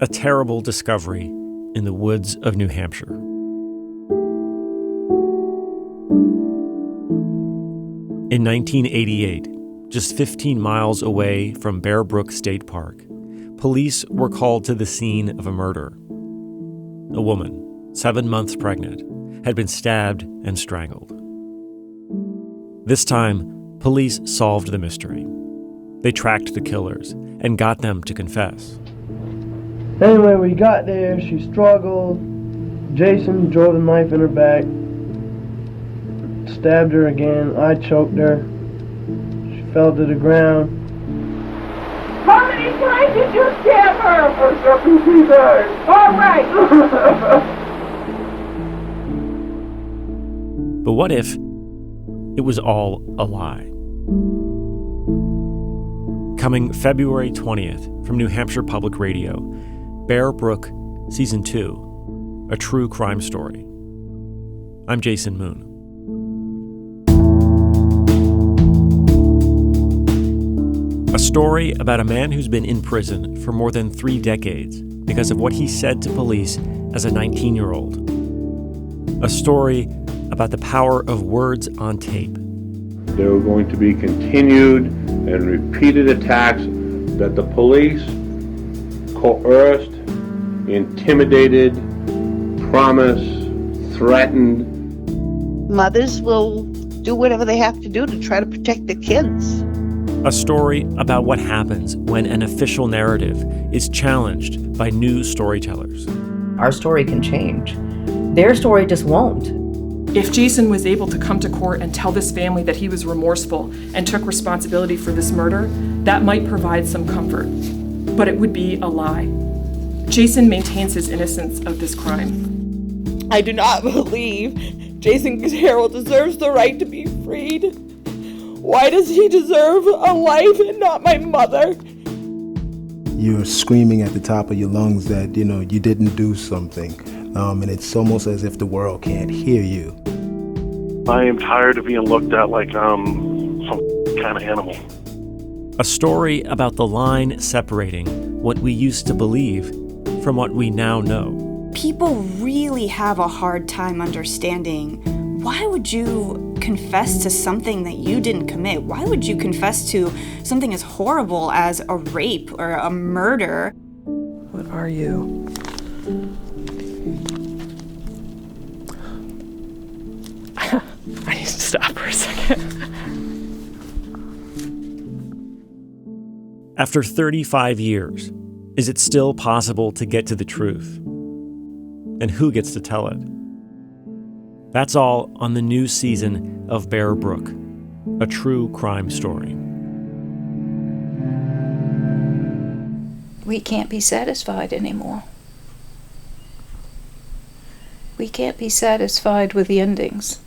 A terrible discovery in the woods of New Hampshire. In 1988, just 15 miles away from Brook State Park, police were called to the scene of a murder. A woman, 7 months pregnant, had been stabbed and strangled. This time, police solved the mystery. They tracked the killers and got them to confess. Anyway, we got there, she struggled. Jason drove the knife in her back, stabbed her again, I choked her. She fell to the ground. How many times did you stab her? All right. But what if it was all a lie? Coming February 20th from New Hampshire Public Radio, Brook, Season 2, a true crime story. I'm Jason Moon. A story about a man who's been in prison for more than 3 decades because of what he said to police as a 19-year-old. A story about the power of words on tape. There were going to be continued and repeated attacks that the police coerced, intimidated, promised, threatened. Mothers will do whatever they have to do to try to protect the kids. A story about what happens when an official narrative is challenged by new storytellers. Our story can change. Their story just won't. If Jason was able to come to court and tell this family that he was remorseful and took responsibility for this murder, that might provide some comfort. But it would be a lie. Jason maintains his innocence of this crime. I do not believe Jason Carroll deserves the right to be freed. Why does he deserve a life and not my mother? You're screaming at the top of your lungs that, you didn't do something. And it's almost as if the world can't hear you. I am tired of being looked at like some kind of animal. A story about the line separating what we used to believe from what we now know. People really have a hard time understanding, why would you confess to something that you didn't commit? Why would you confess to something as horrible as a rape or a murder? What are you? I need to stop for a second. After 35 years, is it still possible to get to the truth? And who gets to tell it? That's all on the new season of Brook, a true crime story. We can't be satisfied anymore. We can't be satisfied with the endings.